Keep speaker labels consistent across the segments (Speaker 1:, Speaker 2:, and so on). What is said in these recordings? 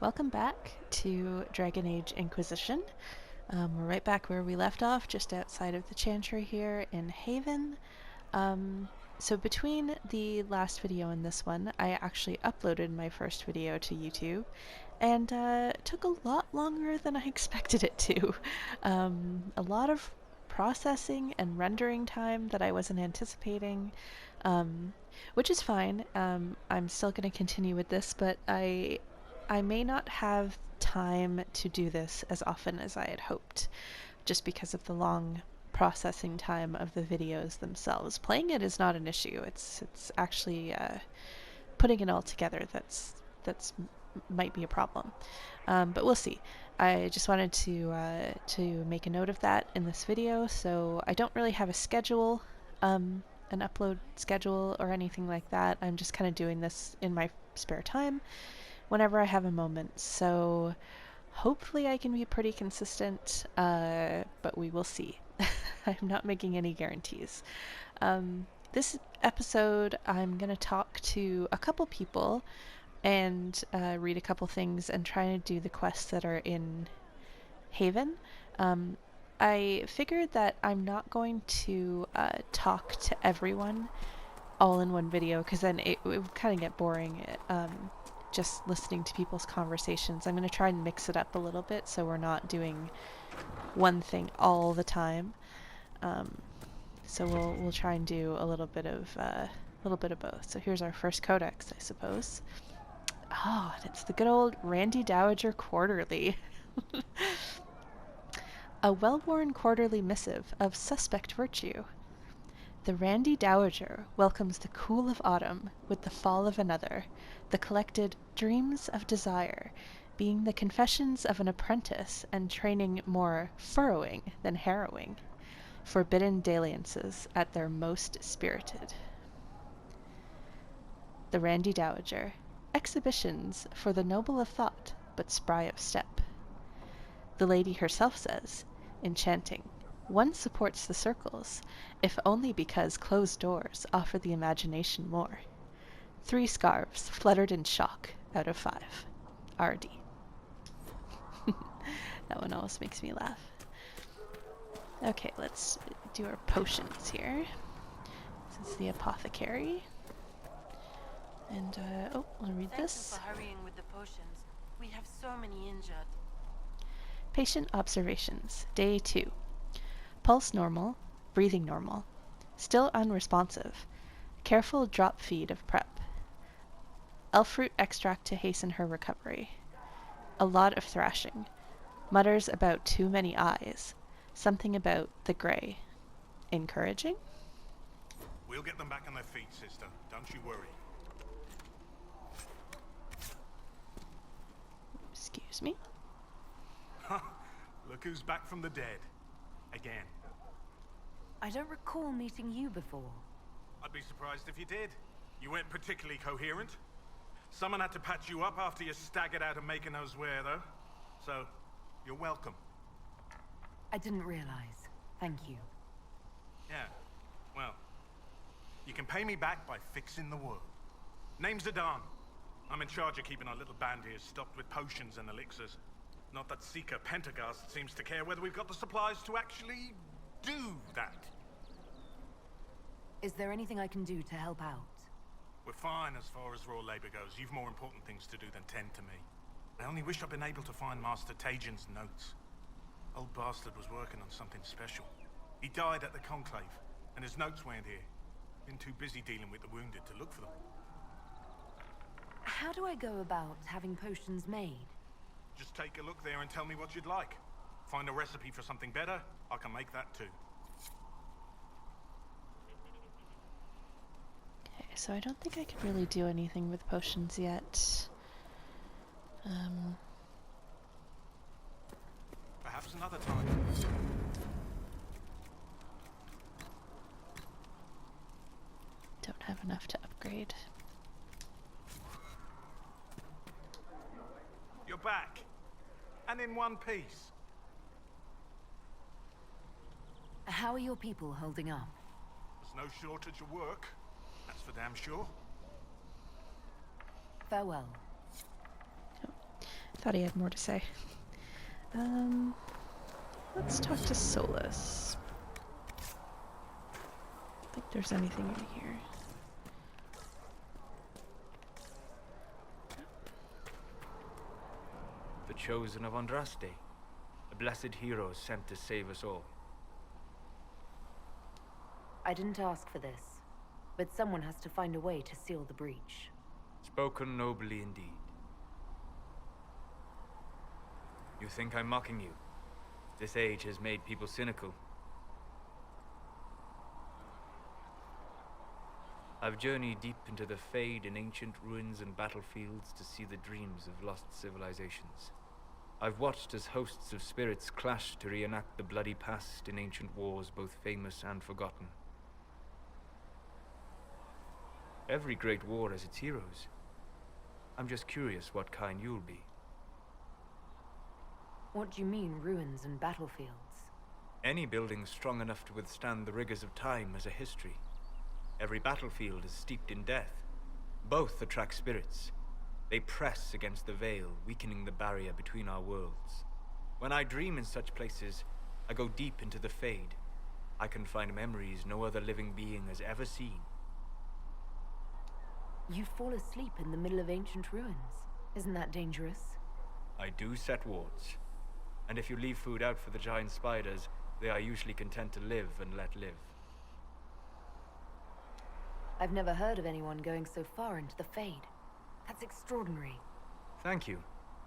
Speaker 1: Welcome back to Dragon Age Inquisition. We're right back where we left off, just outside of the Chantry here in Haven. So between the last video and this one, I actually uploaded my first video to YouTube, and it took a lot longer than I expected it to. A lot of processing and rendering time that I wasn't anticipating, which is fine. I'm still going to continue with this, but I may not have time to do this as often as I had hoped, just because of the long processing time of the videos themselves. Playing it is not an issue. It's actually putting it all together that's might be a problem, but we'll see. I just wanted to make a note of that in this video, so I don't really have a schedule, an upload schedule or anything like that. I'm just kind of doing this in my spare time whenever I have a moment. So hopefully I can be pretty consistent, but we will see. I'm not making any guarantees. This episode, I'm going to talk to a couple people and read a couple things and try to do the quests that are in Haven. I figured that I'm not going to talk to everyone all in one video, because then it would kind of get boring. Just listening to people's conversations. I'm going to try and mix it up a little bit so we're not doing one thing all the time. So we'll try and do a little bit of both. So here's our first codex, I suppose. Oh, and it's the good old Randy Dowager Quarterly. A well-worn quarterly missive of suspect virtue. The Randy Dowager welcomes the cool of autumn with the fall of another, the collected dreams of desire, being the confessions of an apprentice and training more furrowing than harrowing, forbidden dalliances at their most spirited. The Randy Dowager, exhibitions for the noble of thought, but spry of step. The lady herself says, enchanting. One supports the circles, if only because closed doors offer the imagination more. 3 scarves fluttered in shock out of 5. R.D. That one always makes me laugh. Okay, let's do our potions here. This is the apothecary. And, I'll read this.
Speaker 2: Thank you for hurrying with the potions. We have so many injured.
Speaker 1: Patient observations, day 2. Pulse normal, breathing normal. Still unresponsive. Careful drop feed of prep. Elf fruit extract to hasten her recovery. A lot of thrashing. Mutters about too many eyes. Something about the grey. Encouraging?
Speaker 3: We'll get them back on their feet, sister. Don't you worry.
Speaker 1: Excuse me?
Speaker 3: Look who's back from the dead. Again.
Speaker 2: I don't recall meeting you before.
Speaker 3: I'd be surprised if you did. You weren't particularly coherent. Someone had to patch you up after you staggered out of making knows where, though. So, you're welcome.
Speaker 2: I didn't realize. Thank you.
Speaker 3: Yeah, well, you can pay me back by fixing the world. Name's Adan. I'm in charge of keeping our little band here stocked with potions and elixirs. Not that Seeker Pentagast seems to care whether we've got the supplies to actually do that.
Speaker 2: Is there anything I can do to help out?
Speaker 3: We're fine as far as raw labor goes. You've more important things to do than tend to me. I only wish I'd been able to find Master Tajin's notes. Old bastard was working on something special. He died at the Conclave, and his notes weren't here. Been too busy dealing with the wounded to look for them.
Speaker 2: How do I go about having potions made?
Speaker 3: Just take a look there and tell me what you'd like. Find a recipe for something better, I can make that too.
Speaker 1: Okay, so I don't think I can really do anything with potions yet.
Speaker 3: Perhaps another time.
Speaker 1: Don't have enough to upgrade.
Speaker 3: You're back. And in one piece.
Speaker 2: How are your people holding up?
Speaker 3: There's no shortage of work. That's for damn sure.
Speaker 2: Farewell.
Speaker 1: thought he had more to say. Let's talk to Solus. I think there's anything in here.
Speaker 4: The chosen of Andraste, a blessed hero sent to save us all.
Speaker 2: I didn't ask for this, but someone has to find a way to seal the breach.
Speaker 4: Spoken nobly indeed. You think I'm mocking you? This age has made people cynical. I've journeyed deep into the Fade in ancient ruins and battlefields to see the dreams of lost civilizations. I've watched as hosts of spirits clash to reenact the bloody past in ancient wars both famous and forgotten. Every great war has its heroes. I'm just curious what kind you'll be.
Speaker 2: What do you mean, ruins and battlefields?
Speaker 4: Any building strong enough to withstand the rigors of time has a history. Every battlefield is steeped in death. Both attract spirits. They press against the veil, weakening the barrier between our worlds. When I dream in such places, I go deep into the Fade. I can find memories no other living being has ever seen.
Speaker 2: You fall asleep in the middle of ancient ruins. Isn't that dangerous?
Speaker 4: I do set wards. And if you leave food out for the giant spiders, they are usually content to live and let live.
Speaker 2: I've never heard of anyone going so far into the Fade. That's extraordinary.
Speaker 4: Thank you.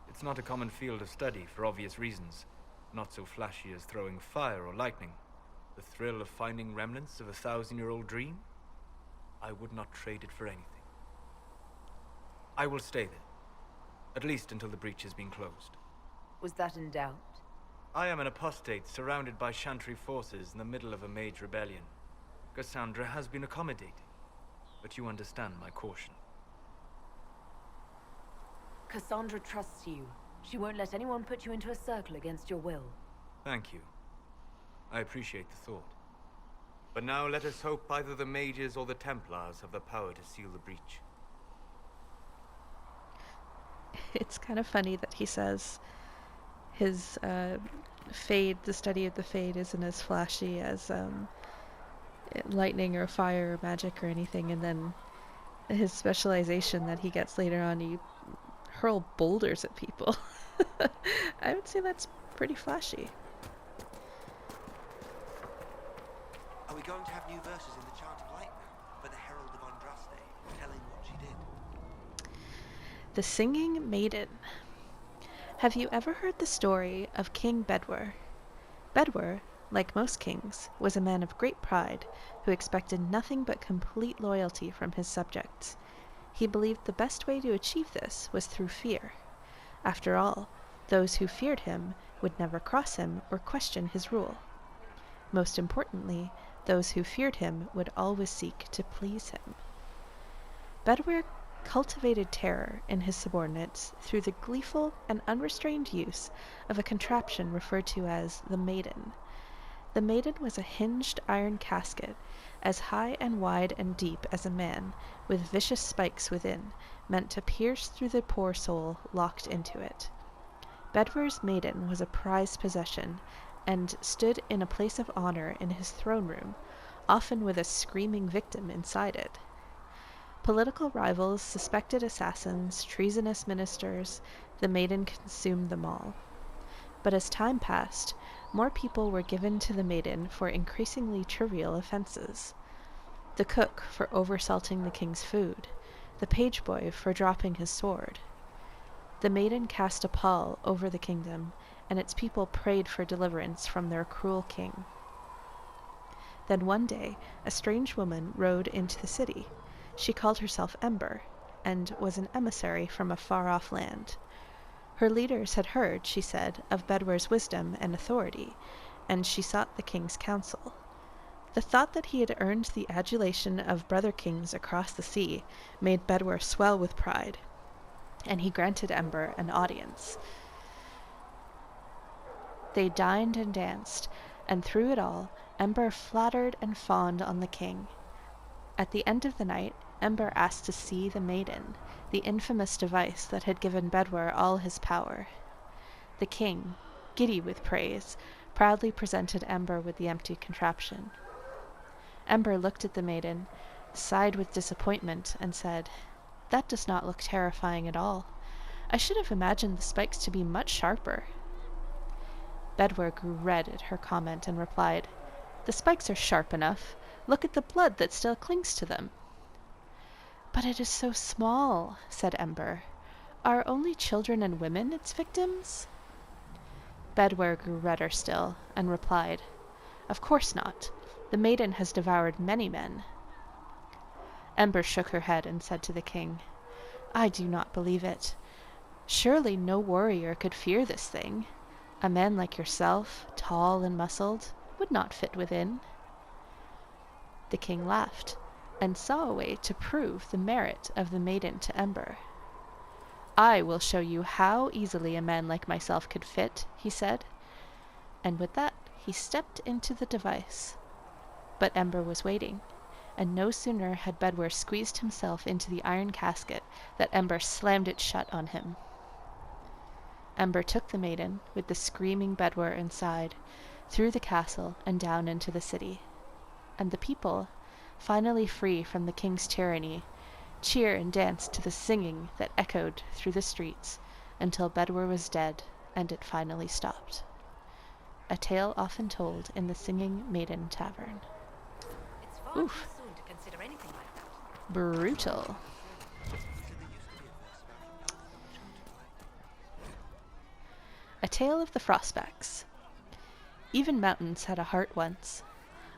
Speaker 4: It's not a common field of study for obvious reasons. Not so flashy as throwing fire or lightning. The thrill of finding remnants of a 1,000-year-old dream? I would not trade it for anything. I will stay there. At least until the breach has been closed.
Speaker 2: Was that in doubt?
Speaker 4: I am an apostate surrounded by Chantry forces in the middle of a mage rebellion. Cassandra has been accommodating, but you understand my caution.
Speaker 2: Cassandra trusts you. She won't let anyone put you into a circle against your will.
Speaker 4: Thank you. I appreciate the thought. But now let us hope either the mages or the Templars have the power to seal the breach.
Speaker 1: It's kind of funny that he says his Fade, the study of the Fade, isn't as flashy as lightning or fire or magic or anything, and then his specialization that he gets later on, he hurl boulders at people. I would say that's pretty flashy.
Speaker 5: Are we going to have new verses in the Chant of Light now, for the Herald of Andraste, telling what she did?
Speaker 1: The Singing Maiden. Have you ever heard the story of King Bedwar? Bedwar, like most kings, was a man of great pride who expected nothing but complete loyalty from his subjects. He believed the best way to achieve this was through fear. After all, those who feared him would never cross him or question his rule. Most importantly, those who feared him would always seek to please him. Bedwar cultivated terror in his subordinates through the gleeful and unrestrained use of a contraption referred to as the Maiden. The Maiden was a hinged iron casket, as high and wide and deep as a man, with vicious spikes within, meant to pierce through the poor soul locked into it. Bedwar's Maiden was a prized possession, and stood in a place of honor in his throne room, often with a screaming victim inside it. Political rivals, suspected assassins, treasonous ministers, the Maiden consumed them all. But as time passed, more people were given to the Maiden for increasingly trivial offenses. The cook for oversalting the king's food, the page boy for dropping his sword. The Maiden cast a pall over the kingdom, and its people prayed for deliverance from their cruel king. Then one day, a strange woman rode into the city. She called herself Ember, and was an emissary from a far-off land. Her leaders had heard, she said, of Bedwar's wisdom and authority, and she sought the king's counsel. The thought that he had earned the adulation of brother kings across the sea made Bedwar swell with pride, and he granted Ember an audience. They dined and danced, and through it all, Ember flattered and fawned on the king. At the end of the night, Ember asked to see the maiden, the infamous device that had given Bedwar all his power. The king, giddy with praise, proudly presented Ember with the empty contraption. Ember looked at the maiden, sighed with disappointment, and said, "That does not look terrifying at all. I should have imagined the spikes to be much sharper." Bedwar grew red at her comment and replied, "The spikes are sharp enough. Look at the blood that still clings to them." "But it is so small," said Ember. "Are only children and women its victims?" Bedwar grew redder still, and replied, "Of course not. The maiden has devoured many men." Ember shook her head and said to the king, "I do not believe it. Surely no warrior could fear this thing. A man like yourself, tall and muscled, would not fit within." The king laughed, and saw a way to prove the merit of the maiden to Ember. "I will show you how easily a man like myself could fit," he said, and with that he stepped into the device. But Ember was waiting, and no sooner had Bedwar squeezed himself into the iron casket that Ember slammed it shut on him. Ember took the maiden, with the screaming Bedwar inside, through the castle and down into the city. And the people, finally free from the king's tyranny, cheered and danced to the singing that echoed through the streets until Bedwar was dead and it finally stopped. A tale often told in the Singing Maiden Tavern.
Speaker 2: It's far too soon to consider anything like that.
Speaker 1: Brutal. A Tale of the Frostbacks. Even mountains had a heart once.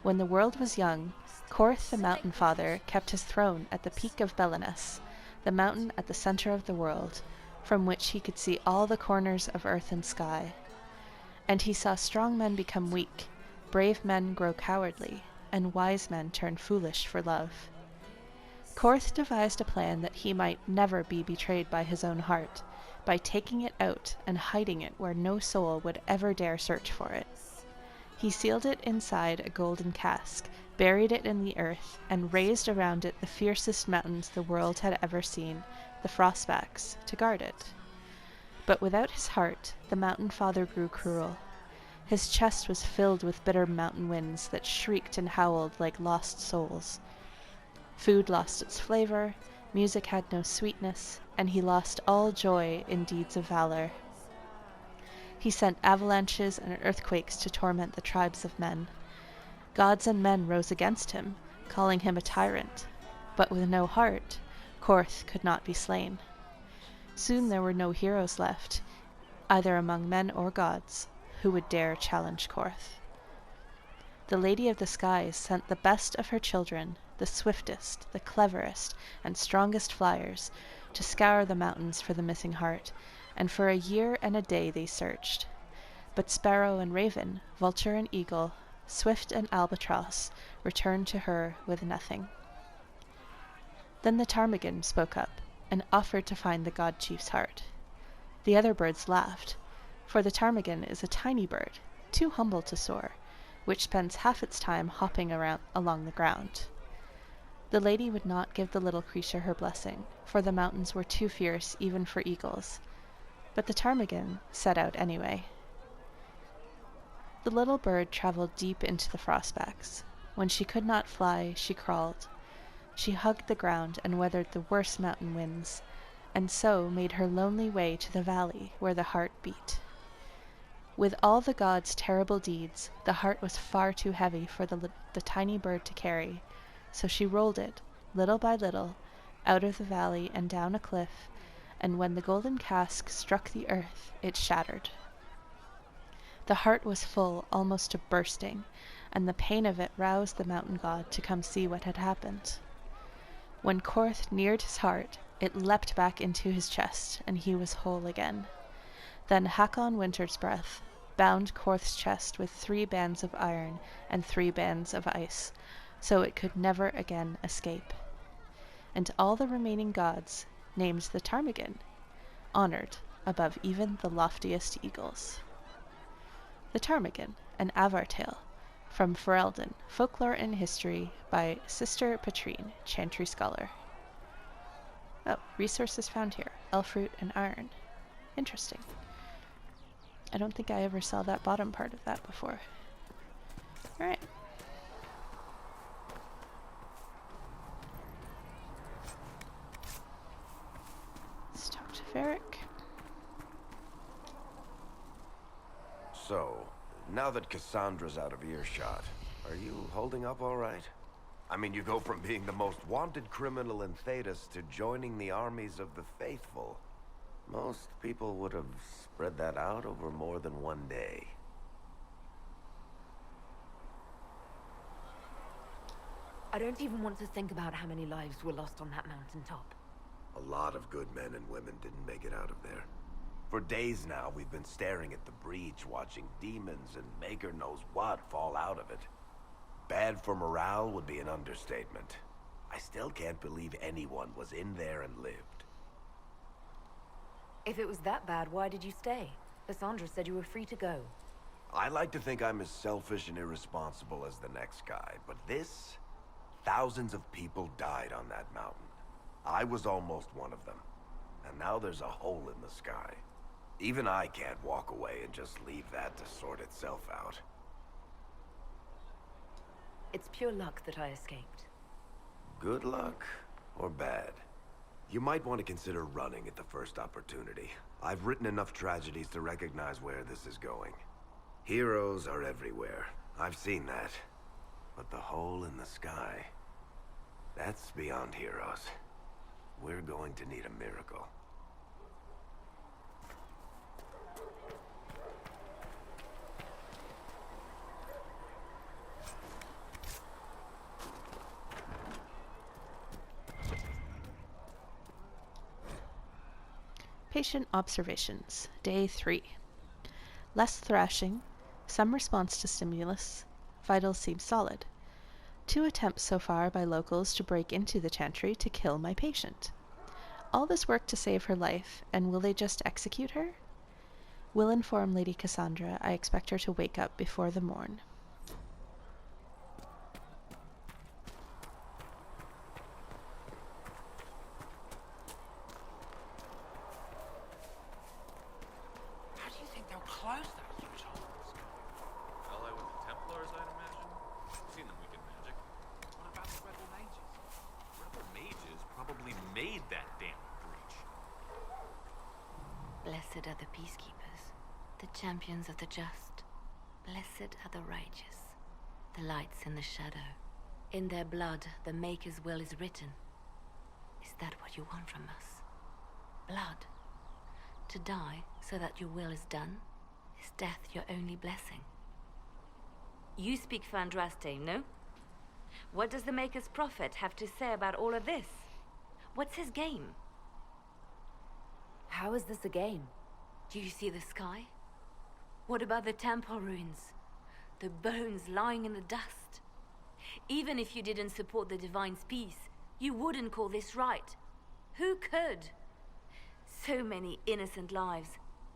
Speaker 1: When the world was young, Korth the Mountain Father kept his throne at the peak of Belenus, the mountain at the center of the world, from which he could see all the corners of earth and sky. And he saw strong men become weak, brave men grow cowardly, and wise men turn foolish for love. Korth devised a plan that he might never be betrayed by his own heart, by taking it out and hiding it where no soul would ever dare search for it. He sealed it inside a golden cask, buried it in the earth, and raised around it the fiercest mountains the world had ever seen, the Frostbacks, to guard it. But without his heart, the Mountain Father grew cruel. His chest was filled with bitter mountain winds that shrieked and howled like lost souls. Food lost its flavor, music had no sweetness, and he lost all joy in deeds of valor. He sent avalanches and earthquakes to torment the tribes of men. Gods and men rose against him, calling him a tyrant. But with no heart, Korth could not be slain. Soon there were no heroes left, either among men or gods, who would dare challenge Korth. The Lady of the Skies sent the best of her children, the swiftest, the cleverest, and strongest flyers, to scour the mountains for the missing heart, and for a year and a day they searched. But Sparrow and Raven, Vulture and Eagle, Swift and Albatross returned to her with nothing. Then the ptarmigan spoke up and offered to find the god chief's heart. The other birds laughed, for the ptarmigan is a tiny bird, too humble to soar, which spends half its time hopping around along the ground. The lady would not give the little creature her blessing, for the mountains were too fierce even for eagles, but the ptarmigan set out anyway. The little bird traveled deep into the Frostbacks. When she could not fly, she crawled. She hugged the ground and weathered the worst mountain winds, and so made her lonely way to the valley where the heart beat. With all the gods' terrible deeds, the heart was far too heavy for the tiny bird to carry, so she rolled it, little by little, out of the valley and down a cliff, and when the golden cask struck the earth, it shattered. The heart was full almost to bursting, and the pain of it roused the mountain god to come see what had happened. When Korth neared his heart, it leapt back into his chest, and he was whole again. Then Hakon Winter's Breath bound Korth's chest with 3 bands of iron and 3 bands of ice, so it could never again escape. And all the remaining gods named the ptarmigan, honored above even the loftiest eagles. The Ptarmigan, an Avar tale, from Ferelden, Folklore and History by Sister Patrine, Chantry Scholar. Oh, resources found here. Elf root and iron. Interesting. I don't think I ever saw that bottom part of that before. Alright. Let's talk to Varric.
Speaker 6: So, now that Cassandra's out of earshot, are you holding up all right? I mean, you go from being the most wanted criminal in Thedas to joining the armies of the faithful. Most people would have spread that out over more than one day.
Speaker 2: I don't even want to think about how many lives were lost on that mountaintop.
Speaker 6: A lot of good men and women didn't make it out of there. For days now, we've been staring at the breach, watching demons and Maker knows what fall out of it. Bad for morale would be an understatement. I still can't believe anyone was in there and lived.
Speaker 2: If it was that bad, why did you stay? Cassandra said you were free to go.
Speaker 6: I like to think I'm as selfish and irresponsible as the next guy, but this... Thousands of people died on that mountain. I was almost one of them. And now there's a hole in the sky. Even I can't walk away and just leave that to sort itself out.
Speaker 2: It's pure luck that I escaped.
Speaker 6: Good luck or bad? You might want to consider running at the first opportunity. I've written enough tragedies to recognize where this is going. Heroes are everywhere. I've seen that. But the hole in the sky... that's beyond heroes. We're going to need a miracle.
Speaker 1: Patient observations. Day 3. Less thrashing. Some response to stimulus. Vitals seem solid. 2 attempts so far by locals to break into the chantry to kill my patient. All this work to save her life, and will they just execute her? Will inform Lady Cassandra I expect her to wake up before the morn.
Speaker 5: How do you think they'll close that huge hole in the sky?
Speaker 7: Ally with the Templars, I'd imagine. Seen them weaken magic.
Speaker 5: What about the rebel mages?
Speaker 7: Rebel mages probably made that damn breach.
Speaker 8: Blessed are the peacekeepers, the champions of the just. Blessed are the righteous, the lights in the shadow. In their blood, the Maker's will is written. Is that what you want from us? Blood. To die so that your will is done? Is death your only blessing? You speak for Andraste, no? What does the Maker's prophet have to say about all of this? What's his game?
Speaker 2: How is this a game?
Speaker 8: Do you see the sky? What about the temple ruins? The bones lying in the dust? Even if you didn't support the Divine's peace, you wouldn't call this right. Who could? So many innocent lives.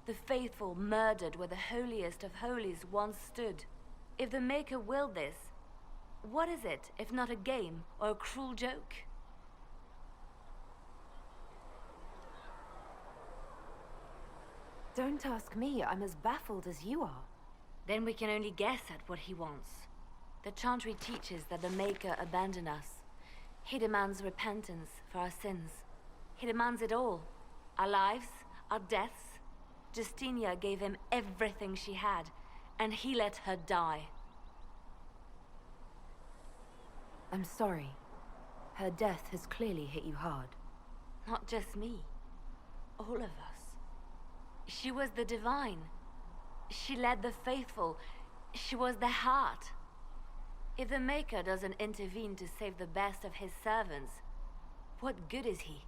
Speaker 8: The faithful murdered where the holiest of holies once stood. If the Maker willed this, what is it if not a game or a cruel joke?
Speaker 2: Don't ask me. I'm as baffled as you are.
Speaker 8: Then we can only guess at what he wants. The Chantry teaches that the Maker abandoned us. He demands repentance for our sins. He demands it all. Our lives, our deaths. Justinia gave him everything she had, and he let her die.
Speaker 2: I'm sorry. Her death has clearly hit you hard.
Speaker 8: Not just me. All of us. She was the Divine. She led the faithful. She was their heart. If the Maker doesn't intervene to save the best of his servants, what good is he?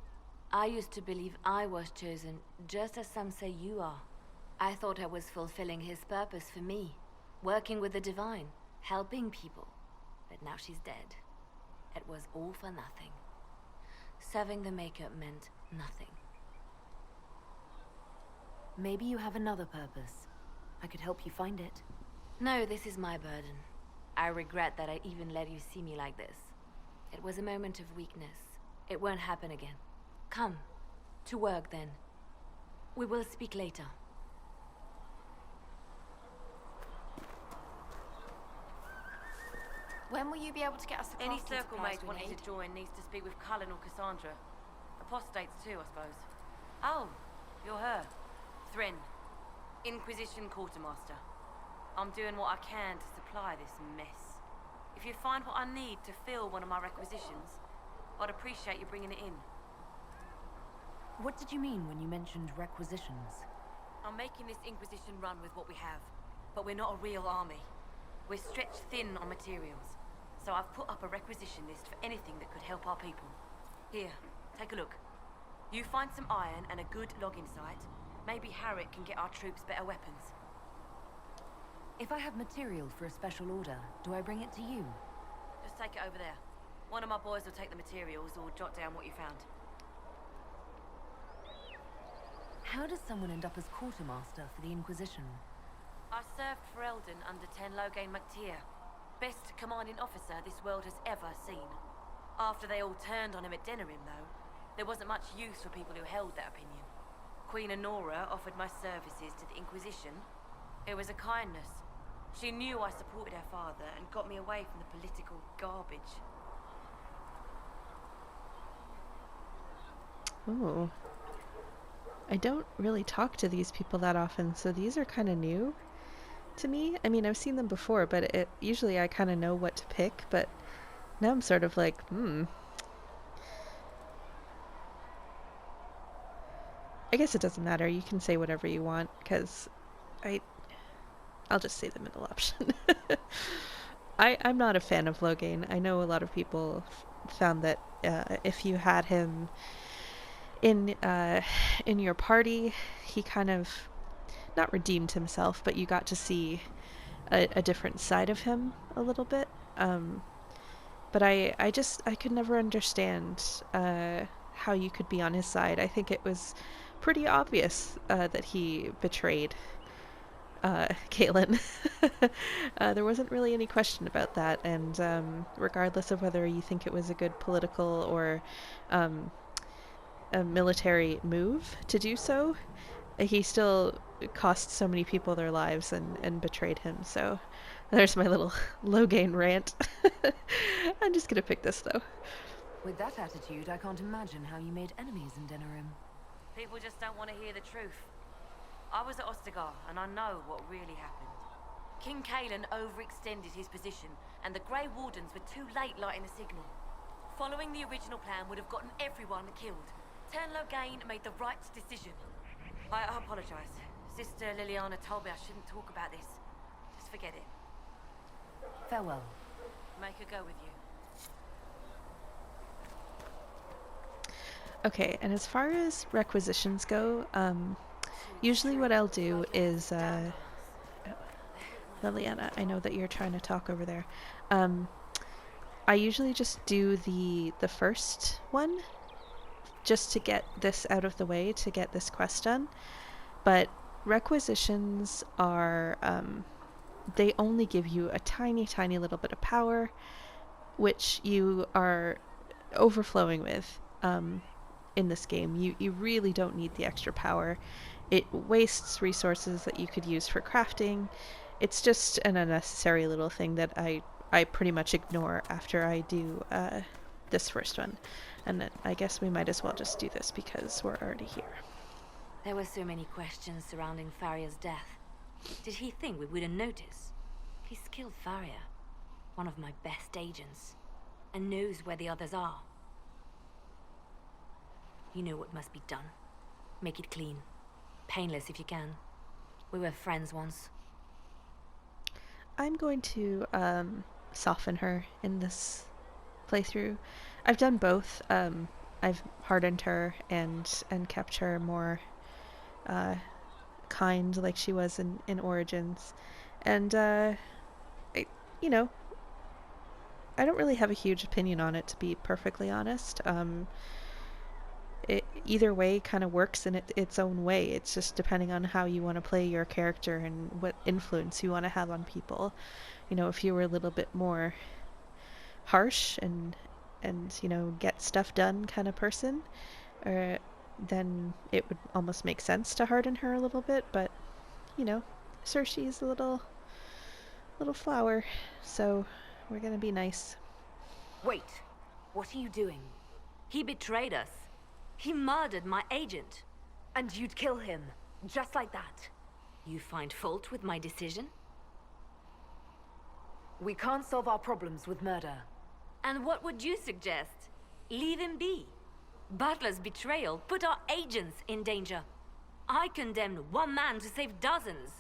Speaker 8: I used to believe I was chosen, just as some say you are. I thought I was fulfilling his purpose for me, working with the Divine, helping people. But now she's dead. It was all for nothing. Serving the Maker meant nothing.
Speaker 2: Maybe you have another purpose. I could help you find it.
Speaker 8: No, this is my burden. I regret that I even let you see me like this. It was a moment of weakness. It won't happen again. Come. To work, then. We will speak later.
Speaker 9: When will you be able to get us the
Speaker 2: Any
Speaker 9: crafting
Speaker 2: circle
Speaker 9: supplies
Speaker 2: mate
Speaker 9: we
Speaker 2: wanting
Speaker 9: need?
Speaker 2: to join needs to speak with Cullen or Cassandra. Apostates too, I suppose. Oh, you're her. Thren. Inquisition Quartermaster. I'm doing what I can to supply this mess. If you find what I need to fill one of my requisitions, I'd appreciate you bringing it in. What did you mean when you mentioned requisitions? I'm making this Inquisition run with what we have, but we're not a real army. We're stretched thin on materials, so I've put up a requisition list for anything that could help our people. Here, take a look. You find some iron and a good login site, maybe Harriet can get our troops better weapons.
Speaker 10: If I have material for a special order, do I bring it to you?
Speaker 2: Just take it over there. One of my boys will take the materials or jot down what you found.
Speaker 10: How does someone end up as quartermaster for the Inquisition?
Speaker 2: I served for Eldon under Ten Loghain MacTier. Best commanding officer this world has ever seen. After they all turned on him at Denerim, though, there wasn't much use for people who held that opinion. Queen Honora offered my services to the Inquisition. It was a kindness. She knew I supported her father and got me away from the political garbage.
Speaker 1: Oh. I don't really talk to these people that often, so these are kind of new to me. I mean, I've seen them before, but usually I kind of know what to pick, but now I'm sort of like, I guess it doesn't matter. You can say whatever you want, because I'll just say the middle option. I'm not a fan of Loghain. I know a lot of people found that if you had him in your party, he kind of not redeemed himself, but you got to see a different side of him a little bit. But I could never understand how you could be on his side. I think it was pretty obvious that he betrayed Caitlin. There wasn't really any question about that, and regardless of whether you think it was a good political or a military move to do so, he still cost so many people their lives and betrayed him. So there's my little Loghain rant. I'm just gonna pick this though.
Speaker 10: With that attitude, I can't imagine how you made enemies in Denerim.
Speaker 2: People just don't want to hear the truth. I was at Ostagar, and I know what really happened. King Cailan overextended his position, and the Grey Wardens were too late lighting the signal. Following the original plan would have gotten everyone killed. Ten Loghain made the right decision. I apologize. Sister Liliana told me I shouldn't talk about this. Just forget it.
Speaker 10: Farewell.
Speaker 2: Make her go with you.
Speaker 1: Okay, and as far as requisitions go, usually what I'll do is, Liliana, I know that you're trying to talk over there. I usually just do the first one, just to get this out of the way, to get this quest done. But requisitions are, they only give you a tiny, tiny little bit of power, which you are overflowing with in this game. You really don't need the extra power. It wastes resources that you could use for crafting. It's just an unnecessary little thing that I pretty much ignore after I do this first one. And then I guess we might as well just do this because we're already here.
Speaker 8: There were so many questions surrounding Faria's death. Did he think we wouldn't notice? He's killed Faria, one of my best agents, and knows where the others are. You know what must be done. Make it clean. Painless if you can. We were friends once.
Speaker 1: I'm going to soften her in this playthrough. I've done both. I've hardened her and kept her more kind, like she was in Origins. And you know, I don't really have a huge opinion on it, to be perfectly honest. Either way kind of works in its own way. It's just depending on how you want to play your character and what influence you want to have on people. You know, if you were a little bit more harsh and you know, get stuff done kind of person, or then it would almost make sense to harden her a little bit, but you know, Cersei's a little flower, so we're gonna be nice.
Speaker 8: Wait, what are you doing? He betrayed us. He murdered my agent. And you'd kill him, just like that. You find fault with my decision?
Speaker 10: We can't solve our problems with murder.
Speaker 8: And what would you suggest? Leave him be. Butler's betrayal put our agents in danger. I condemned one man to save dozens.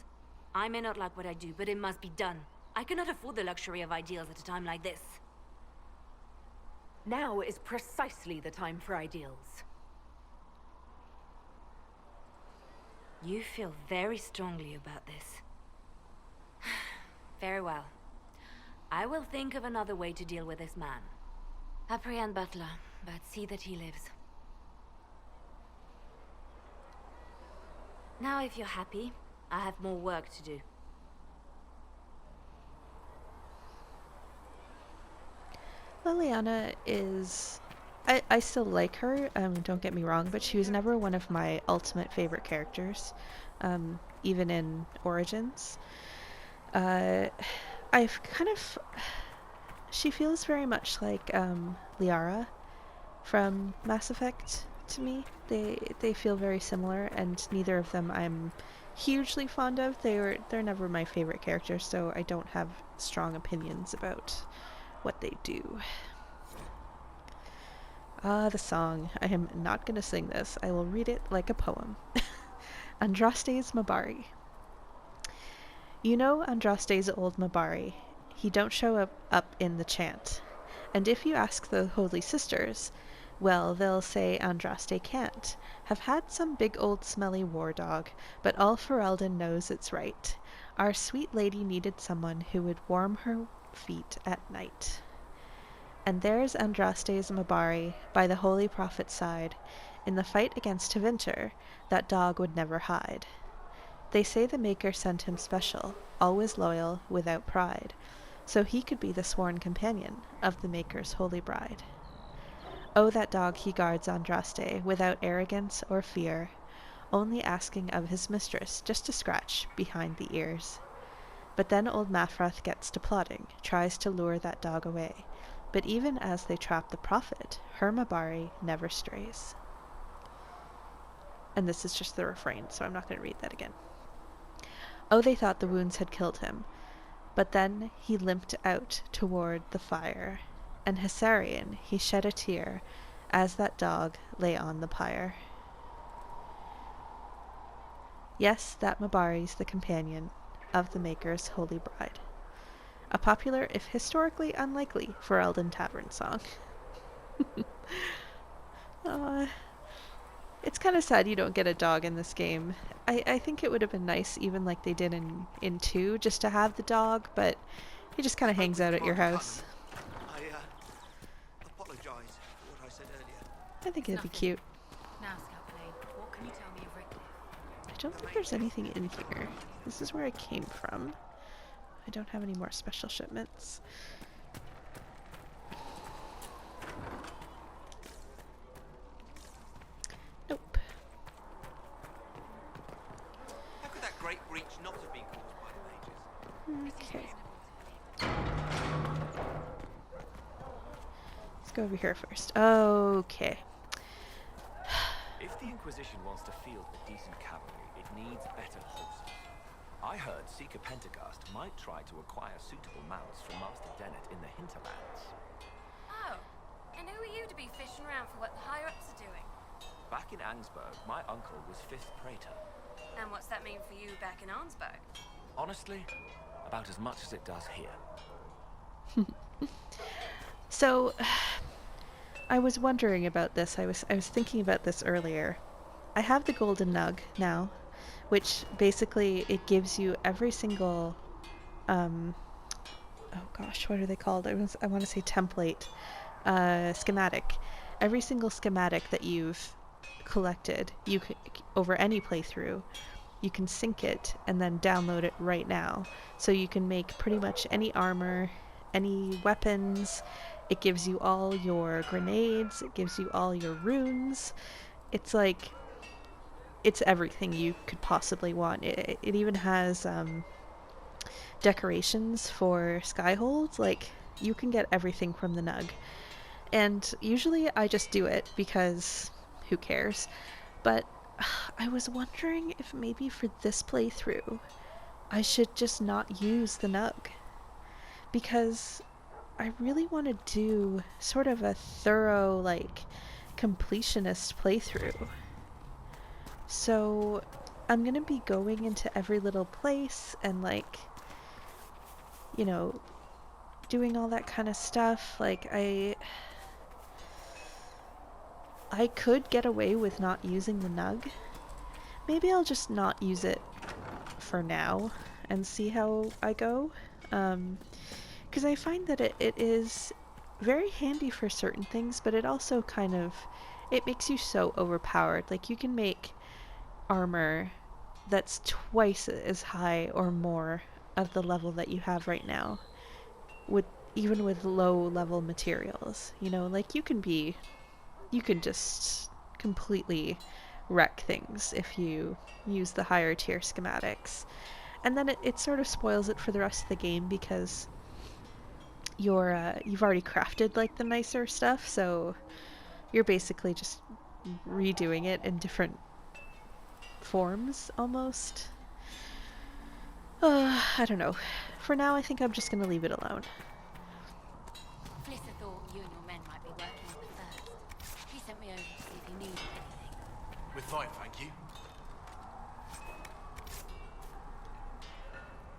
Speaker 8: I may not like what I do, but it must be done. I cannot afford the luxury of ideals at a time like this.
Speaker 10: Now is precisely the time for ideals.
Speaker 8: You feel very strongly about this. Very well. I will think of another way to deal with this man. Apprehend Butler, but see that he lives. Now, if you're happy, I have more work to do.
Speaker 1: Liliana is... I still like her, don't get me wrong, but she was never one of my ultimate favorite characters, even in Origins. I've kind of... She feels very much like Liara from Mass Effect to me. They feel very similar, and neither of them I'm hugely fond of. They're never my favorite characters, so I don't have strong opinions about what they do. The song. I am not going to sing this. I will read it like a poem. Andraste's Mabari. You know Andraste's old Mabari. He don't show up in the chant. And if you ask the Holy Sisters, well, they'll say Andraste can't. Have had some big old smelly war dog, but all Ferelden knows it's right. Our sweet lady needed someone who would warm her feet at night. And there's Andraste's Mabari by the holy prophet's side. In the fight against Tevinter, that dog would never hide. They say the Maker sent him special, always loyal, without pride, so he could be the sworn companion of the Maker's holy bride. Oh, that dog he guards Andraste, without arrogance or fear, only asking of his mistress just a scratch behind the ears. But then old Mafrath gets to plotting, tries to lure that dog away. But even as they trap the prophet, her Mabari never strays. And this is just the refrain, so I'm not going to read that again. Oh, they thought the wounds had killed him. But then he limped out toward the fire, and Hessarian he shed a tear as that dog lay on the pyre. Yes, that Mabari's the companion of the Maker's holy bride. A popular, if historically unlikely, Ferelden Tavern song. It's kind of sad you don't get a dog in this game. I think it would have been nice, even like they did in 2, just to have the dog, but he just kind of hangs out at your house.
Speaker 5: I apologize for what I said earlier.
Speaker 1: I think it'd be cute.
Speaker 10: Now, Scalpelane, what can you tell me of Rickliff?
Speaker 1: I don't think there's anything in here. This is where I came from. I don't have any more special shipments. Nope.
Speaker 5: How could that great breach not have been caused by the mages?
Speaker 1: Okay. Let's go over here first. Okay.
Speaker 9: If the Inquisition wants to field a decent cavalry, it needs better horses. I heard Seeker Pentecost might try to acquire suitable mounts from Master Dennett in the hinterlands.
Speaker 2: Oh, and who are you to be fishing around for what the higher-ups are doing?
Speaker 9: Back in Angsburg, my uncle was 5th Praetor.
Speaker 2: And what's that mean for you back in Arnsberg?
Speaker 9: Honestly, about as much as it does here.
Speaker 1: So, I was wondering about this. I was thinking about this earlier. I have the Golden Nug now, which basically it gives you every single, oh gosh, what are they called? I want to say template, schematic. Every single schematic that you've collected, you can, over any playthrough, you can sync it and then download it right now. So you can make pretty much any armor, any weapons. It gives you all your grenades. It gives you all your runes. it's like, it's everything you could possibly want. It even has decorations for skyholds. Like, you can get everything from the Nug. And usually I just do it because who cares? But I was wondering if maybe for this playthrough I should just not use the Nug. Because I really want to do sort of a thorough, like, completionist playthrough. So I'm gonna be going into every little place and, like, you know, doing all that kind of stuff. Like, I could get away with not using the Nug. Maybe I'll just not use it for now and see how I go. Because I find that it is very handy for certain things, but it also kind of, it makes you so overpowered. Like, you can make armor that's twice as high or more of the level that you have right now, with even with low level materials. You know, like, you can just completely wreck things if you use the higher tier schematics. And then it sort of spoils it for the rest of the game, because you've already crafted, like, the nicer stuff, so you're basically just redoing it in different forms, almost. I don't know. For now, I think I'm just gonna leave it alone.
Speaker 8: Flitter thought you and your men might be working on the first. He sent me over to see if you needed anything.
Speaker 5: We're fine, thank you.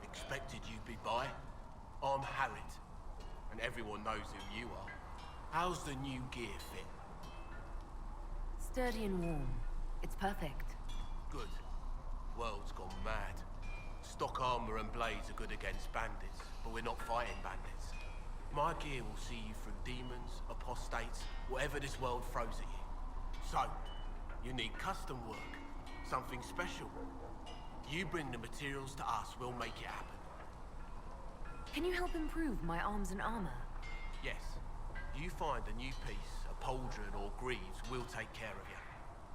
Speaker 5: Expected you'd be by. I'm Harriet, and everyone knows who you are. How's the new gear fit?
Speaker 10: Sturdy and warm. It's perfect.
Speaker 5: Good. World's gone mad. Stock armor and blades are good against bandits, but we're not fighting bandits. My gear will see you through demons, apostates, whatever this world throws at you. So, you need custom work, something special. You bring the materials to us, we'll make it happen.
Speaker 10: Can you help improve my arms and armor?
Speaker 5: Yes. You find a new piece, a pauldron or greaves, we'll take care of you.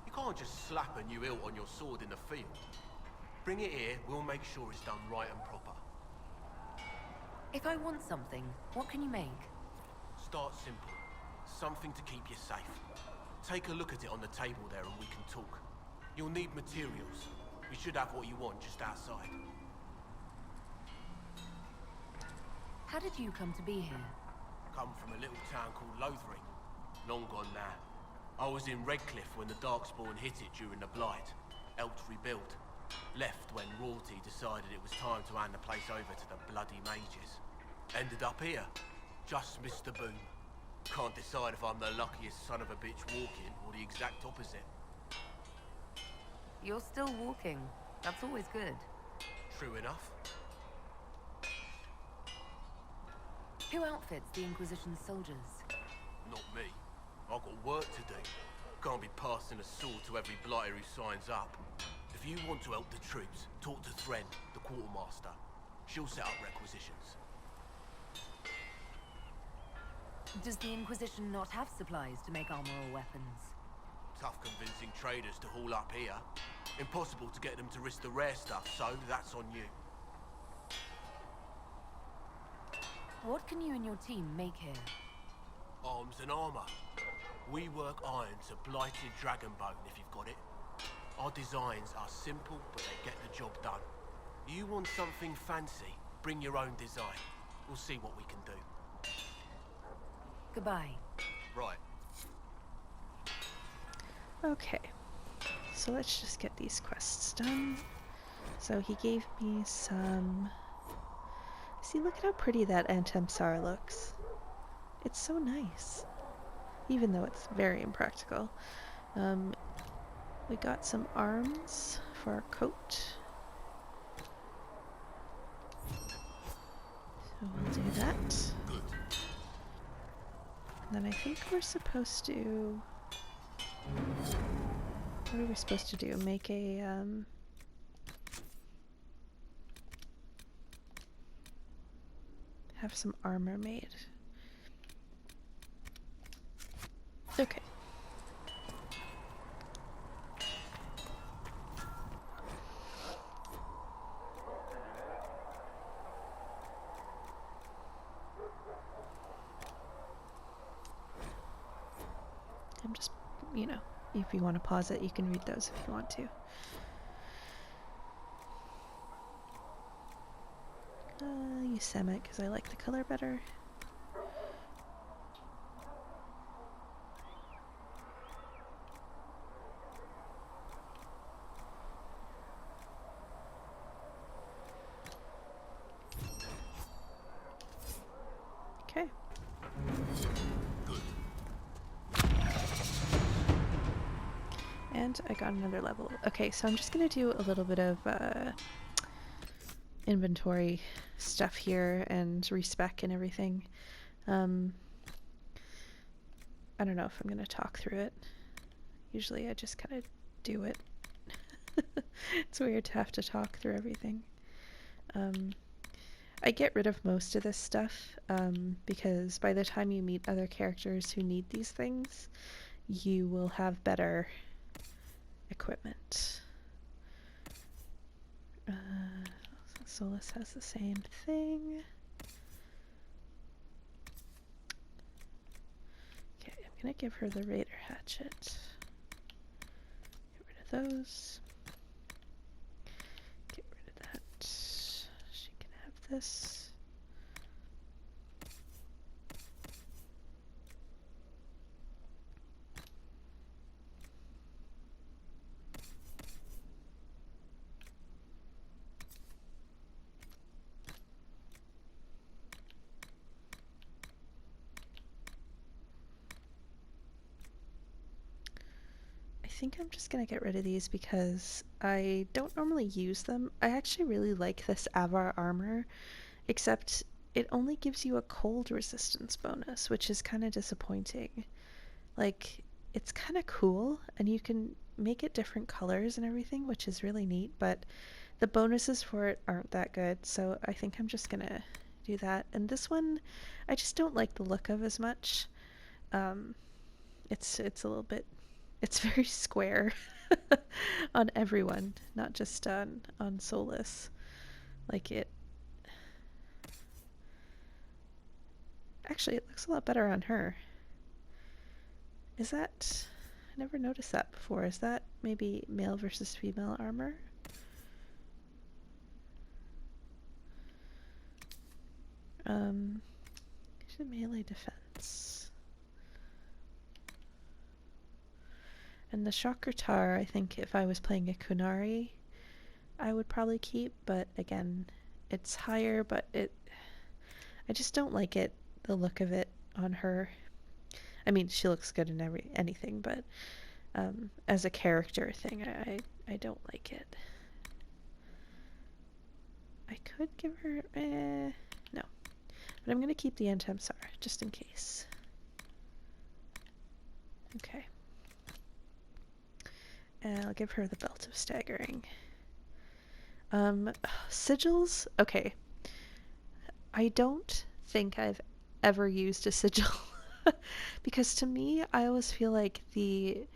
Speaker 5: You can't just slap a new hilt on your sword in the field. Bring it here, we'll make sure it's done right and proper.
Speaker 10: If I want something, what can you make?
Speaker 5: Start simple. Something to keep you safe. Take a look at it on the table there and we can talk. You'll need materials. We should have what you want just outside.
Speaker 10: How did you come to be here?
Speaker 5: Come from a little town called Lothering. Long gone now. I was in Redcliffe when the Darkspawn hit it during the Blight. Helped rebuild. Left when royalty decided it was time to hand the place over to the bloody mages. Ended up here. Just missed the boom. Can't decide if I'm the luckiest son of a bitch walking or the exact opposite.
Speaker 10: You're still walking. That's always good.
Speaker 5: True enough.
Speaker 10: Who outfits the Inquisition's soldiers?
Speaker 5: Not me. I've got work to do. Can't be passing a sword to every blighter who signs up. If you want to help the troops, talk to Thren, the quartermaster. She'll set up requisitions.
Speaker 10: Does the Inquisition not have supplies to make armor or weapons?
Speaker 5: Tough convincing traders to haul up here. Impossible to get them to risk the rare stuff, so that's on you.
Speaker 10: What can you and your team make here?
Speaker 5: Arms and armor. We work iron to blighted dragonbone if you've got it. Our designs are simple, but they get the job done. You want something fancy, bring your own design. We'll see what we can do.
Speaker 10: Goodbye.
Speaker 5: Right.
Speaker 1: Okay, so let's just get these quests done. So he gave me some... See, look at how pretty that Antemsar looks. It's so nice, even though it's very impractical. We got some arms for our coat. So we'll do that.
Speaker 5: Good.
Speaker 1: And then I think we're supposed to... What are we supposed to do? Make a, have some armor made. Okay. you know, if you want to pause it, you can read those if you want to. Use Samite because I like the color better. Okay. And I got another level. Okay, so I'm just gonna do a little bit of inventory stuff here and respec and everything. I don't know if I'm gonna talk through it. Usually I just kind of do it. It's weird to have to talk through everything. I get rid of most of this stuff because by the time you meet other characters who need these things, you will have better equipment. Solus has the same thing. Okay, I'm gonna give her the Raider Hatchet. Get rid of those. Get rid of that. She can have this. I think I'm just gonna get rid of these because I don't normally use them. I actually really like this Avar armor, except it only gives you a cold resistance bonus, which is kind of disappointing. Like, it's kind of cool, and you can make it different colors and everything, which is really neat, but the bonuses for it aren't that good, so I think I'm just gonna do that. And this one, I just don't like the look of as much. It's a little bit, it's very square on everyone, not just on Solus. Like it, actually it looks a lot better on her. Is that, I never noticed that before. Is that maybe male versus female armor? Melee defense. And the Chakratar, I think if I was playing a Kunari, I would probably keep, but again, it's higher, but I just don't like it, the look of it on her. I mean, she looks good in anything, but as a character thing, I don't like it. I could give her, no. But I'm going to keep the Antemsar, just in case. Okay. And I'll give her the Belt of Staggering. Sigils? Okay. I don't think I've ever used a sigil. Because to me, I always feel like the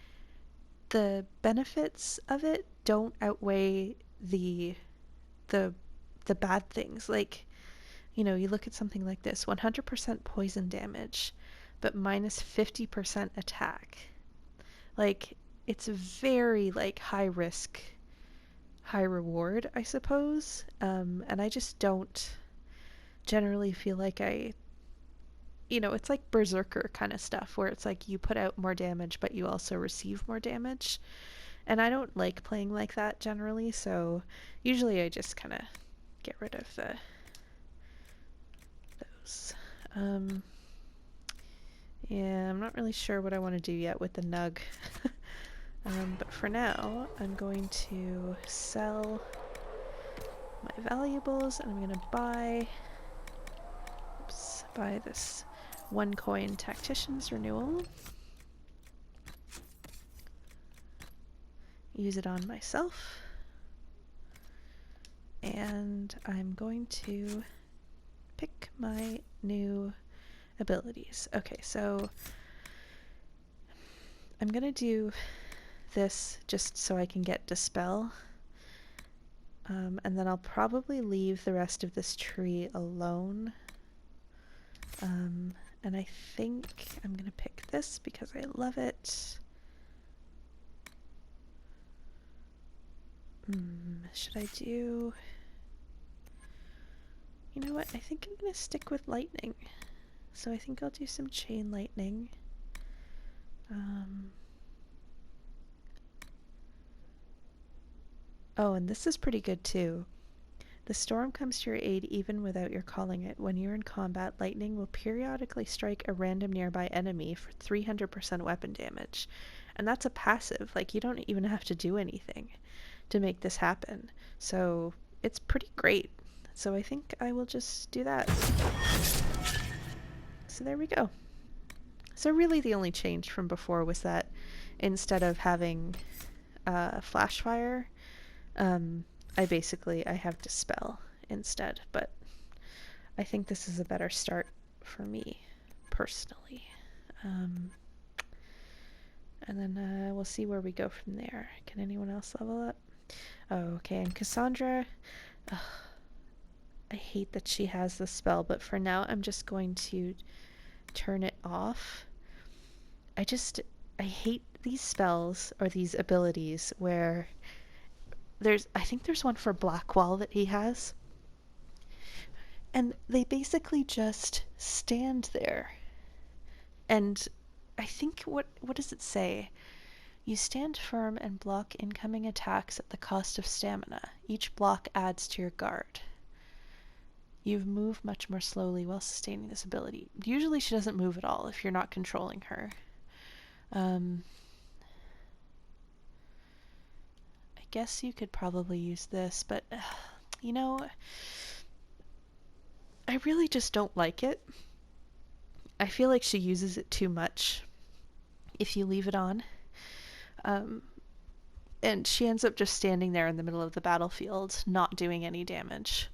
Speaker 1: benefits of it don't outweigh the bad things. Like, you know, you look at something like this, 100% poison damage, but minus 50% attack. Like, it's very, like, high risk, high reward, I suppose. And I just don't generally feel like you know, it's like Berserker kind of stuff, where it's like you put out more damage, but you also receive more damage. And I don't like playing like that generally, so usually I just kind of get rid of those. Yeah, I'm not really sure what I want to do yet with the Nug. But for now, I'm going to sell my valuables, and I'm going to buy this 1 coin Tactician's Renewal. Use it on myself. And I'm going to pick my new abilities. Okay, so I'm going to do this just so I can get Dispel. And then I'll probably leave the rest of this tree alone. And I think I'm going to pick this because I love it. Should I do... You know what? I think I'm gonna stick with lightning. So I think I'll do some chain lightning. Oh, and this is pretty good too. The storm comes to your aid even without your calling it. When you're in combat, lightning will periodically strike a random nearby enemy for 300% weapon damage. And that's a passive. Like, you don't even have to do anything to make this happen. So it's pretty great. So I think I will just do that. So there we go. So really the only change from before was that instead of having flash fire, I have Dispel instead, but I think this is a better start for me, personally. And then we'll see where we go from there. Can anyone else level up? Oh, okay, and Cassandra, I hate that she has the spell, but for now I'm just going to turn it off. I hate these spells, or these abilities, where I think there's one for Blackwall that he has. And they basically just stand there. And I think, what does it say? You stand firm and block incoming attacks at the cost of stamina. Each block adds to your guard. You move much more slowly while sustaining this ability. Usually she doesn't move at all if you're not controlling her. I guess you could probably use this, but, you know, I really just don't like it. I feel like she uses it too much if you leave it on. And she ends up just standing there in the middle of the battlefield, not doing any damage.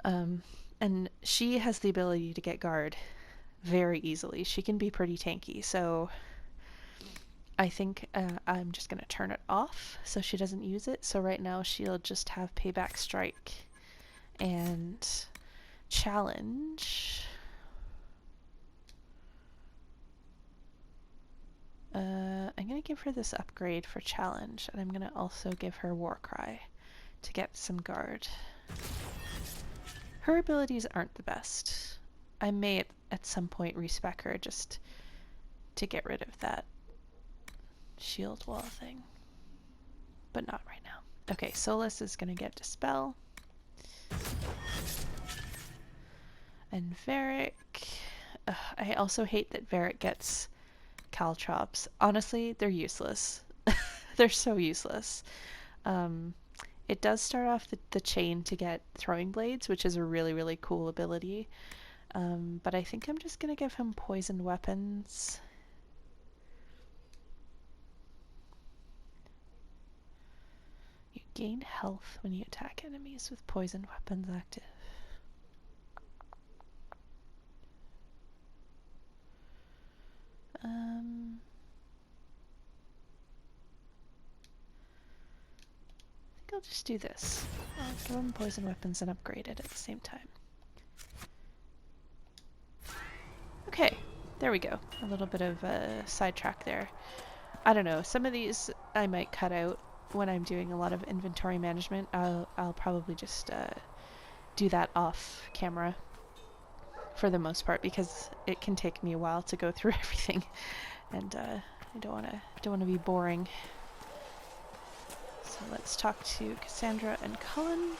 Speaker 1: And she has the ability to get guard very easily. She can be pretty tanky, so I think I'm just going to turn it off so she doesn't use it. So right now she'll just have Payback Strike and Challenge. I'm going to give her this upgrade for Challenge, and I'm going to also give her Warcry to get some guard. Her abilities aren't the best. I may at some point respec her just to get rid of that shield wall thing, but not right now. Okay, Solus is going to get Dispel. And Varric. I also hate that Varric gets Caltrops. Honestly, they're useless. They're so useless. It does start off the chain to get Throwing Blades, which is a really, really cool ability. But I think I'm just going to give him Poisoned Weapons. You gain health when you attack enemies with Poisoned Weapons active. I think I'll just do this. I'll give him Poison Weapons and upgrade it at the same time. Okay, there we go. A little bit of a sidetrack there. I don't know, some of these I might cut out when I'm doing a lot of inventory management. I'll probably just do that off camera for the most part, because it can take me a while to go through everything, and I don't want to be boring. So let's talk to Cassandra and Cullen.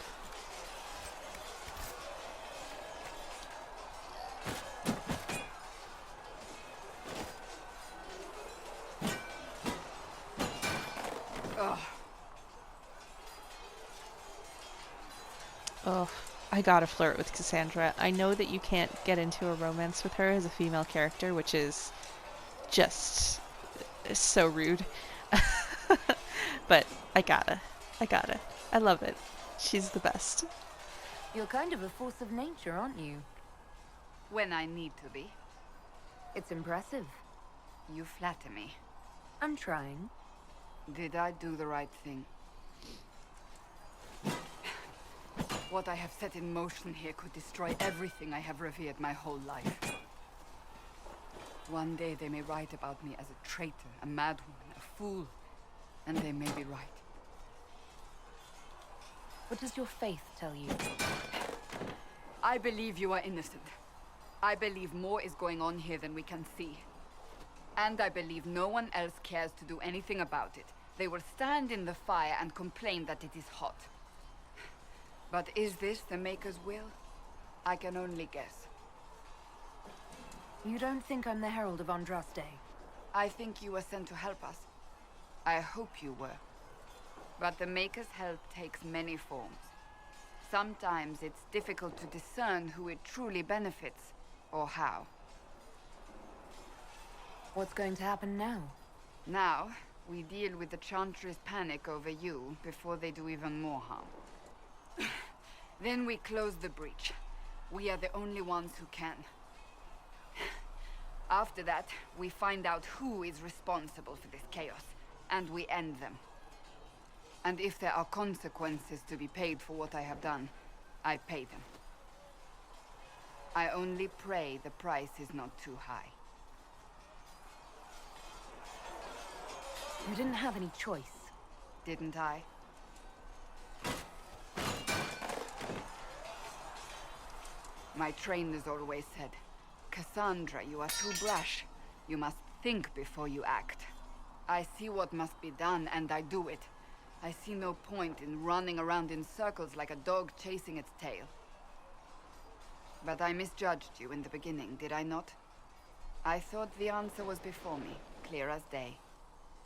Speaker 1: Oh, I gotta flirt with Cassandra. I know that you can't get into a romance with her as a female character, which is just so rude. But I gotta. I love it. She's the best.
Speaker 10: You're kind of a force of nature, aren't you?
Speaker 11: When I need to be.
Speaker 10: It's impressive.
Speaker 11: You flatter me.
Speaker 10: I'm trying.
Speaker 11: Did I do the right thing? What I have set in motion here could destroy everything I have revered my whole life. One day they may write about me as a traitor, a madwoman, a fool, and they may be right.
Speaker 10: What does your faith tell you?
Speaker 11: I believe you are innocent. I believe more is going on here than we can see. And I believe no one else cares to do anything about it. They will stand in the fire and complain that it is hot. But is this the Maker's will? I can only guess.
Speaker 10: You don't think I'm the Herald of Andraste?
Speaker 11: I think you were sent to help us. I hope you were. But the Maker's help takes many forms. Sometimes it's difficult to discern who it truly benefits, or how.
Speaker 10: What's going to happen now?
Speaker 11: Now, we deal with the Chantry's panic over you before they do even more harm. Then we close the breach. We are the only ones who can. After that, we find out who is responsible for this chaos, and we end them. And if there are consequences to be paid for what I have done, I pay them. I only pray the price is not too high.
Speaker 10: You didn't have any choice.
Speaker 11: Didn't I? My trainers always said, Cassandra, you are too brash. You must think before you act. I see what must be done, and I do it. I see no point in running around in circles like a dog chasing its tail. But I misjudged you in the beginning, did I not? I thought the answer was before me, clear as day.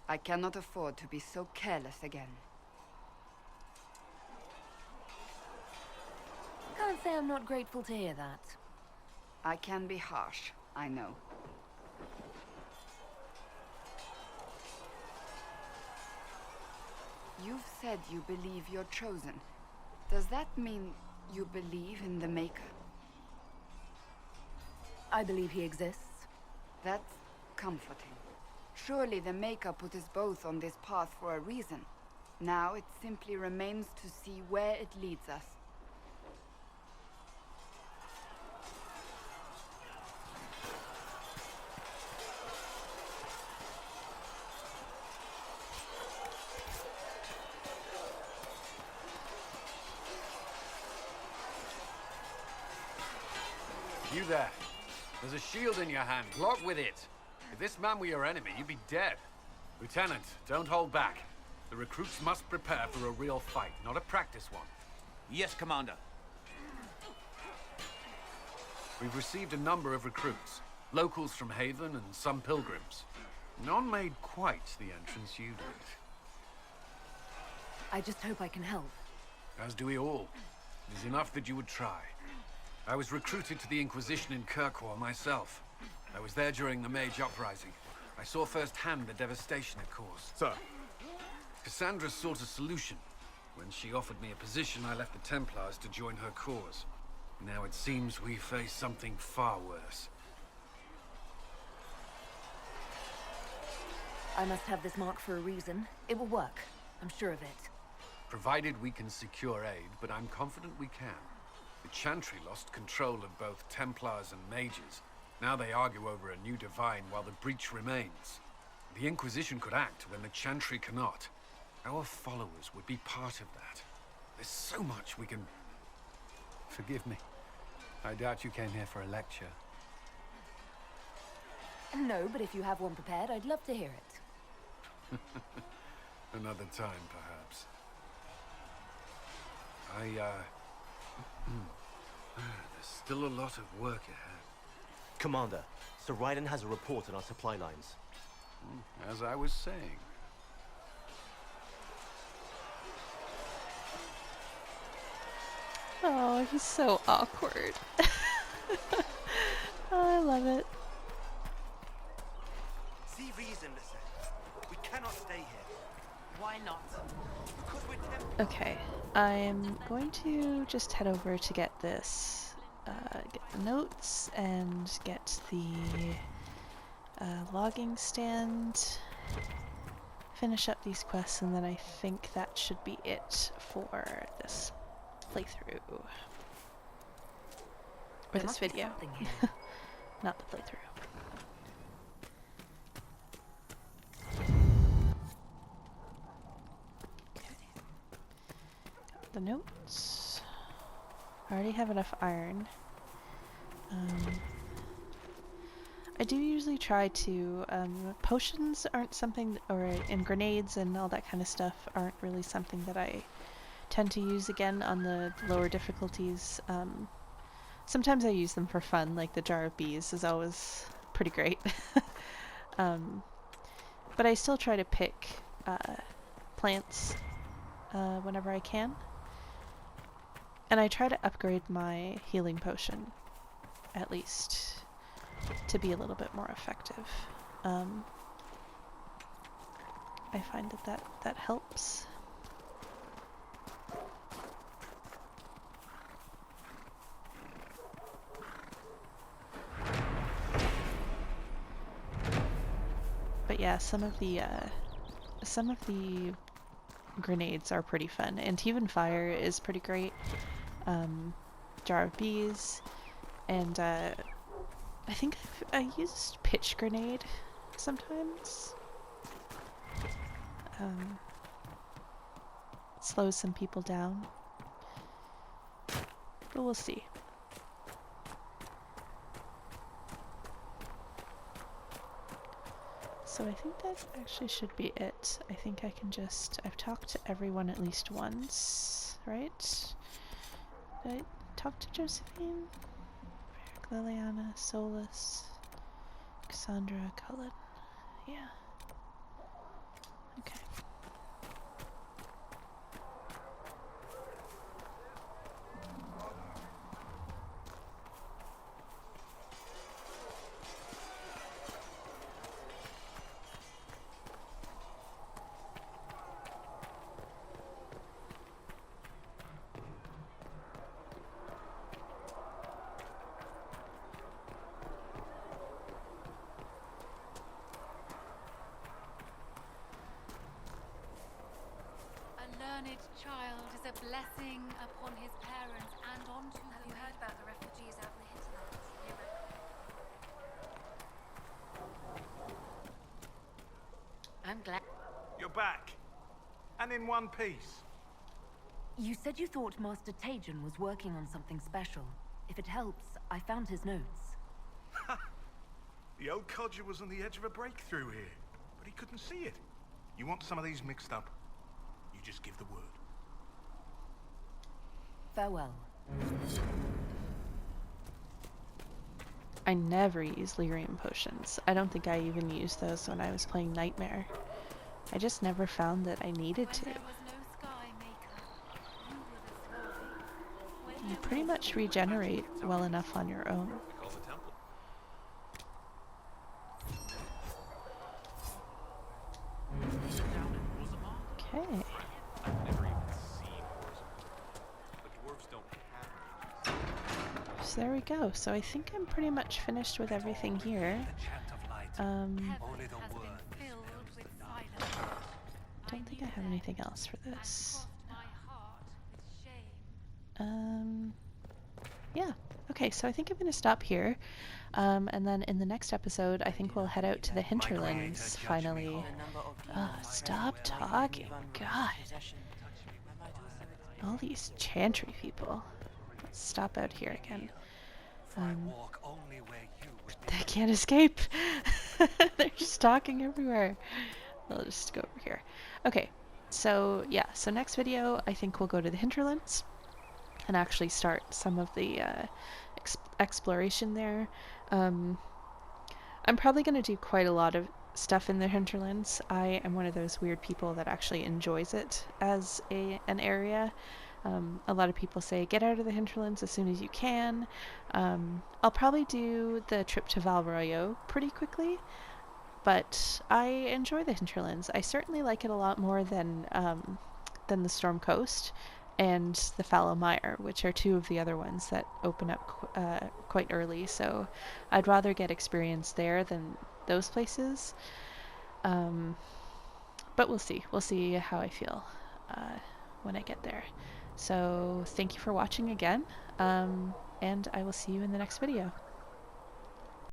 Speaker 11: I cannot afford to be so careless again.
Speaker 10: Can't say I'm not grateful to hear that.
Speaker 11: I can be harsh, I know. You've said you believe you're chosen. Does that mean you believe in the Maker?
Speaker 10: I believe he exists.
Speaker 11: That's comforting. Surely the Maker put us both on this path for a reason. Now it simply remains to see where it leads us.
Speaker 12: You there. There's a shield in your hand. Block with it. If this man were your enemy, you'd be dead. Lieutenant, don't hold back. The recruits must prepare for a real fight, not a practice one.
Speaker 13: Yes, Commander.
Speaker 12: We've received a number of recruits. Locals from Haven and some pilgrims. None made quite the entrance you did.
Speaker 10: I just hope I can help.
Speaker 12: As do we all. It is enough that you would try. I was recruited to the Inquisition in Kirkwall myself. I was there during the Mage Uprising. I saw firsthand the devastation it caused.
Speaker 3: Sir.
Speaker 12: Cassandra sought a solution. When she offered me a position, I left the Templars to join her cause. Now it seems we face something far worse.
Speaker 10: I must have this mark for a reason. It will work. I'm sure of it.
Speaker 12: Provided we can secure aid, but I'm confident we can. The Chantry lost control of both Templars and Mages. Now they argue over a new divine while the breach remains. The Inquisition could act when the Chantry cannot. Our followers would be part of that. There's so much we can... Forgive me. I doubt you came here for a lecture.
Speaker 10: No, but if you have one prepared, I'd love to hear it.
Speaker 12: Another time, perhaps. There's still a lot of work ahead.
Speaker 13: Commander, Sir Raiden has a report on our supply lines.
Speaker 12: As I was saying.
Speaker 1: Oh, he's so awkward. Oh, I love it.
Speaker 13: See reason, listen. We cannot stay here.
Speaker 2: Why not?
Speaker 13: Because we're tempted.
Speaker 1: Okay, I'm going to just head over to get this, get the notes and get the logging stand, finish up these quests, and then I think that should be it for this playthrough. Or this video. Not the playthrough. the notes. I already have enough iron. I do usually try to, potions aren't something, and grenades and all that kind of stuff aren't really something that I tend to use again on the lower difficulties. Sometimes I use them for fun, like the jar of bees is always pretty great. But I still try to pick plants whenever I can. And I try to upgrade my healing potion, at least, to be a little bit more effective. I find that helps. But yeah, some of the grenades are pretty fun, and even fire is pretty great. Jar of bees, and I think I used pitch grenade sometimes. It slows some people down, but we'll see. So I think that actually should be it. I think I can just... I've talked to everyone at least once, right? Did I talk to Josephine? Liliana, Solus, Cassandra, Cullen. Yeah. Okay.
Speaker 10: Child is a blessing upon his parents and onto
Speaker 14: Have you heard about the refugees out in the hinterlands?
Speaker 10: I'm glad.
Speaker 3: You're back. And in one piece.
Speaker 10: You said you thought Master Tajan was working on something special. If it helps, I found his notes.
Speaker 3: The old codger was on the edge of a breakthrough here, but he couldn't see it. You want some of these mixed up? You just give the word.
Speaker 10: Farewell.
Speaker 1: I never use lyrium potions. I don't think I even used those when I was playing Nightmare. I just never found that I needed to. You pretty much regenerate well enough on your own. Okay. So there we go. So I think I'm pretty much finished with everything here. Don't think I have anything else for this. Yeah. Okay, so I think I'm going to stop here. And then in the next episode, I think we'll head out to the hinterlands, finally. Stop talking. God. All these chantry people. Let's stop out here again. They can't escape. They're just talking everywhere. I'll just go over here. Okay, so yeah, so next video, I think we'll go to the hinterlands and actually start some of the exploration there. I'm probably going to do quite a lot of stuff in the hinterlands. I am one of those weird people that actually enjoys it as an area. A lot of people say get out of the hinterlands as soon as you can. I'll probably do the trip to Val Royeaux pretty quickly, but I enjoy the hinterlands. I certainly like it a lot more than the Storm Coast and the Fallow Mire, which are two of the other ones that open up quite early. So I'd rather get experience there than those places. But we'll see. We'll see how I feel when I get there. So thank you for watching again, and I will see you in the next video.